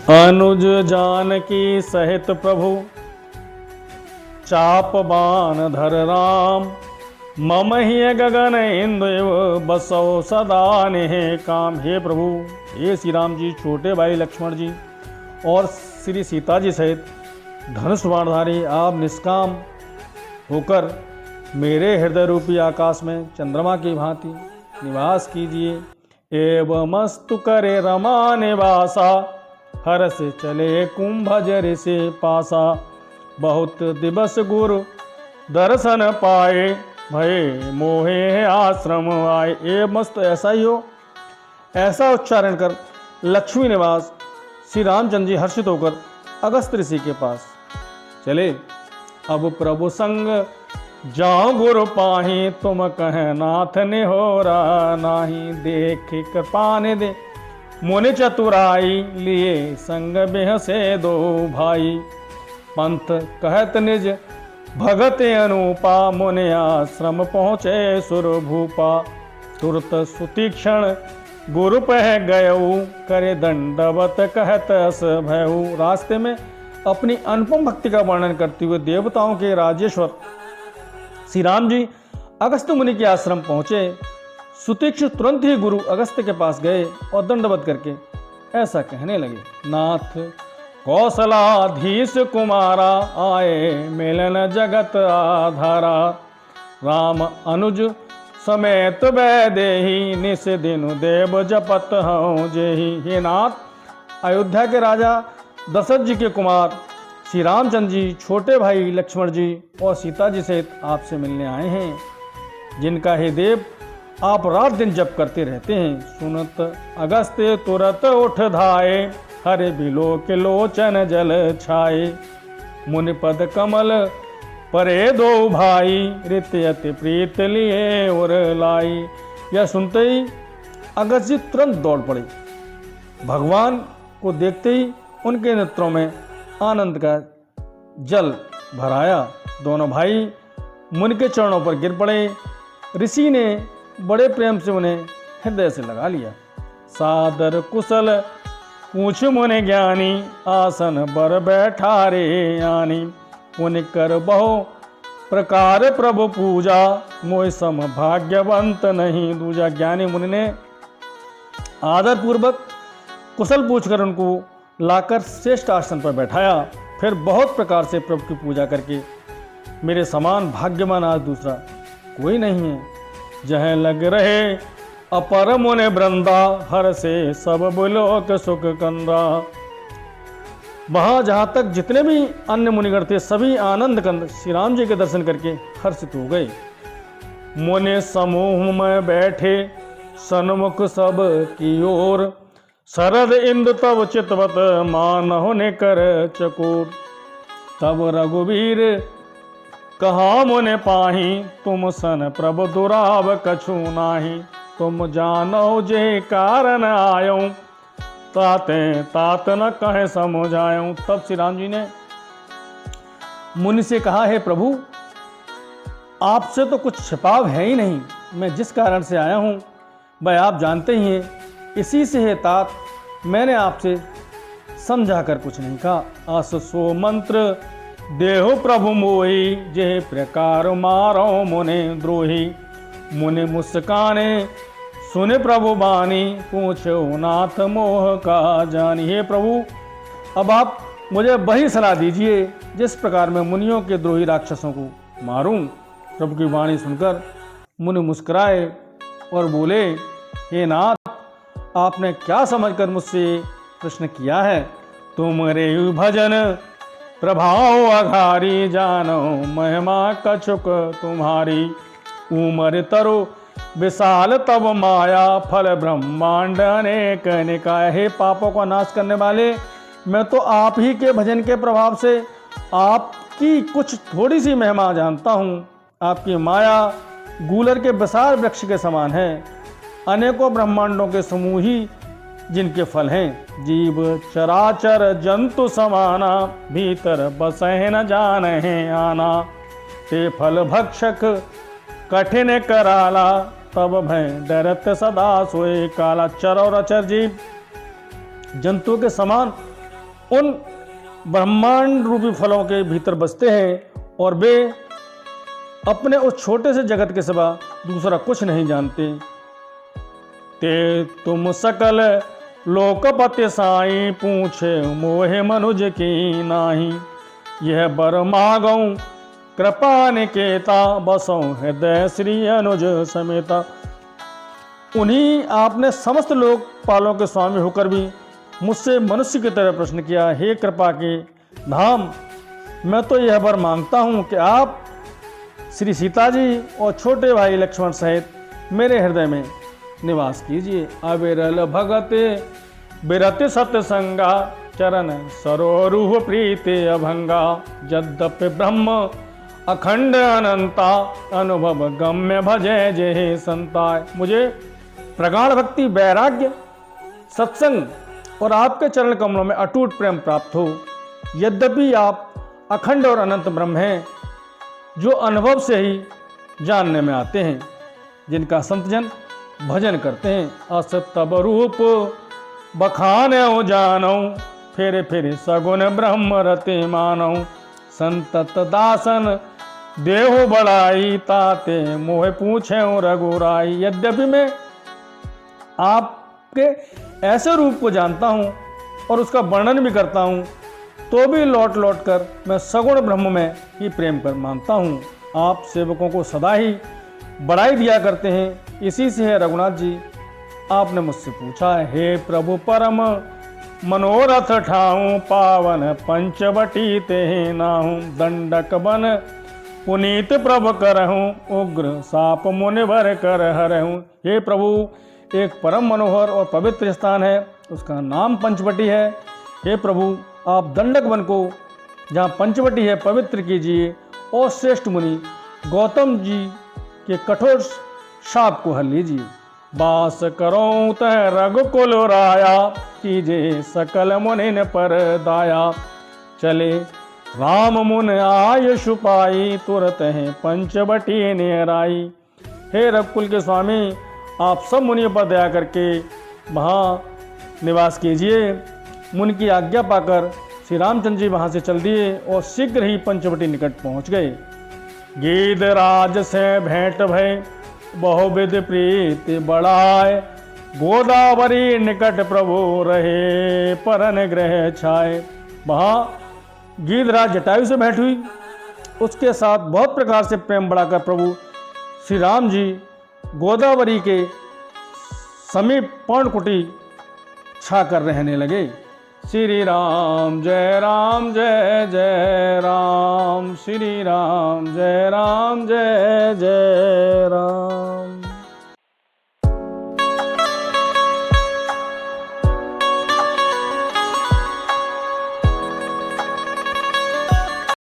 अनुज जानकी सहित प्रभु चाप बाण धर राम। मम ही गगन इंद्र बसो सदा नेह काम। हे प्रभु, हे श्री राम जी, छोटे भाई लक्ष्मण जी और श्री सीता जी सहित धनुष बाणधारी आप निष्काम होकर मेरे हृदय रूपी आकाश में चंद्रमा की भांति निवास कीजिए। एवमस्तु करे रमा निवासा, हर से चले कुंभजर से पासा। बहुत दिवस गुरु दर्शन पाए, भये मोहे आश्रम आए। ए मस्त ऐसा ही हो, ऐसा उच्चारण कर लक्ष्मी निवास श्री रामचंद्र जी हर्षित होकर अगस्त ऋषि के पास चले। अब प्रभु संग जाओ गुरु पाही, तुम कह नाथ ने हो रहा नाही। देख कृपा ने दे मुनि चतुराई, लिए संग बेहसे दो भाई। पंथ कहत निज भगत अनुपा, मुनि आश्रम पहुँचे सुर भूपा। तुरत सुतीक्षण गुरु पह गयऊ, करे दंडवत कहत अस भयऊ। रास्ते में अपनी अनुपम भक्ति का वर्णन करते हुए देवताओं के राजेश्वर श्री राम जी अगस्त मुनि के आश्रम पहुंचे। सुतीक्ष्ण तुरंत ही गुरु अगस्त के पास गए और दंडवत करके ऐसा कहने लगे। नाथ कौशलाधीश कुमारा, आए मिलन जगत आधारा। राम अनुज समेत वैदेही, निस दिनु देव जपत हूँ जेही। हे नाथ, अयोध्या के राजा दशरथ जी के कुमार श्री रामचंद्र जी छोटे भाई लक्ष्मण जी और सीता जी सहित आपसे मिलने आए हैं, जिनका हे देव आप रात दिन जप करते रहते हैं। सुनत अगस्त्य तुरत उठ धाये, हरे बिलो के लोचन जल छाए। मुनि पद कमल परे दो भाई, रित अति प्रीत लिए और लाई। यह सुनते ही अगस्त जी तुरंत दौड़ पड़े। भगवान को देखते ही उनके नेत्रों में आनंद का जल भराया। दोनों भाई मुनि के चरणों पर गिर पड़े। ऋषि ने बड़े प्रेम से उन्हें हृदय से लगा लिया। सादर कुशल पूछ मुनि ज्ञानी, आसन बर बैठारे आनी। मुनि कर बहु प्रकार प्रभु पूजा, मोय सम भाग्यवंत नहीं दूजा। ज्ञानी मुनि ने आदर पूर्वक कुशल पूछकर उनको लाकर श्रेष्ठ आसन पर बैठाया। फिर बहुत प्रकार से प्रभु की पूजा करके मेरे समान भाग्यवान आज दूसरा कोई नहीं है। जहाँ लग रहे अपर मुनि वृंदा, हर से सब बुलोक सुख कंदा। वहाँ जहाँ तक जितने भी अन्य मुनिगण थे सभी आनंद कंद श्री राम जी के दर्शन करके हर्षित हो गए। मुनि समूह में बैठे सन्मुख सब की ओर, शरद इंद्र तब चितवत मानहु ने कर चकोर। तब रघुवीर कहा मुनि पाही, तुम सन प्रभु दुराव कछु नाही। तुम जानो जे कारण आयो, ताते तात न कहे समझायो। तब श्री राम जी ने मुनि से कहा, हे प्रभु, आपसे तो कुछ छिपाव है ही नहीं। मैं जिस कारण से आया हूँ वह आप जानते ही हैं। इसी से है तात, मैंने आपसे समझा कर कुछ नहीं कहा। अस सो मंत्र देहो प्रभु मोही, जे प्रकार मारो मुने द्रोही। मुनि मुस्काने सुने प्रभु बानी, पूछो नाथ मोह का जानी। हे प्रभु, अब आप मुझे वही सलाह दीजिए जिस प्रकार मैं मुनियों के द्रोही राक्षसों को मारूं। प्रभु की वाणी सुनकर मुनि मुस्कुराए और बोले, हे नाथ, आपने क्या समझकर मुझसे प्रश्न किया है। तुमरे भजन प्रभाव अघारी, जानो महिमा कछुक तुम्हारी। उमर तरु विशाल तब माया, फल ब्रह्मांड अनेक निकाय। हे पापों का नाश करने वाले, मैं तो आप ही के भजन के प्रभाव से आपकी कुछ थोड़ी सी महिमा जानता हूँ। आपकी माया गूलर के विशाल वृक्ष के समान है। अनेकों ब्रह्मांडों के समूह ही जिनके फल हैं। जीव चराचर जंतु समाना, भीतर बसहे न जाने आना। ते फल भक्षक कठिन कराला, तब भय डरत सदा सोए काला। चर और अचर जीव जंतुओं के समान उन ब्रह्मांड रूपी फलों के भीतर बसते हैं और वे अपने उस छोटे से जगत के सिवा दूसरा कुछ नहीं जानते। ते तुम सकल लोकपति साई, पूछे मोहे मनुज की नाही। यह बर मागऊं कृपा निकेता, बसों हृदय श्री अनुज समेता। उन्हीं आपने समस्त लोकपालों के स्वामी होकर भी मुझसे मनुष्य की तरह प्रश्न किया। हे कृपा के धाम, मैं तो यह वर मांगता हूँ कि आप श्री सीता जी और छोटे भाई लक्ष्मण सहित मेरे हृदय में निवास कीजिए। अविरल भगत बिरत सतसंगा, चरण सरोरूह प्रीति अभंगा। यद्यपि ब्रह्म अखंड अनंता, अनुभव गम्य भजय जय संताय। मुझे प्रगाढ़ भक्ति, वैराग्य, सत्संग और आपके चरण कमलों में अटूट प्रेम प्राप्त हो। यद्यपि आप अखंड और अनंत ब्रह्म हैं, जो अनुभव से ही जानने में आते हैं, जिनका संतजन भजन करते हैं। अस तब रूप बखानऊ जानऊ, फेरे फेरे सगुन ब्रह्म रते मानऊ। संतत दासन देहो बड़ाई, ताते मोहे पूछे रघुराई। यद्यपि मैं आपके ऐसे रूप को जानता हूँ और उसका वर्णन भी करता हूँ, तो भी लौट लौट कर मैं सगुण ब्रह्म में ही प्रेम कर मानता हूँ। आप सेवकों को सदा ही बढ़ाई दिया करते हैं, इसी से है रघुनाथ जी। आपने मुझसे पूछा, हे प्रभु परम मनोरथ ठाऊं, पावन पंचवटी ते नाहूं। दंडक बन पुनीत प्रभु करहूं, उग्र साप मुनिवर कर हरहूं। हे प्रभु, एक परम मनोहर और पवित्र स्थान है, उसका नाम पंचवटी है। हे प्रभु, आप दंडक वन को जहाँ पंचवटी है पवित्र कीजिए और श्रेष्ठ मुनि गौतम जी के कठोर शाप को हर लीजिए। बास करो तह रघुकुल राया, कीजे सकल मुनि पर दाया। चले राम मुन आयुष पाई, तुरत है पंचवटी नेराई। हे रघुकुल के स्वामी, आप सब मुनियों पर दया करके वहाँ निवास कीजिए। मुनि की आज्ञा पाकर श्री रामचंद्र जी वहाँ से चल दिए और शीघ्र ही पंचवटी निकट पहुँच गए। गीधराज से भेंट भय, बहुविध प्रीति बढ़ाए। गोदावरी निकट प्रभु रहे, परन ग्रह छाए। वहाँ गीधराज जटायु से भेंट हुई, उसके साथ बहुत प्रकार से प्रेम बढ़ाकर प्रभु श्री राम जी गोदावरी के समीप पर्णकुटी छा कर रहने लगे। श्री राम जय राम जय जय राम, श्री राम जय जय राम।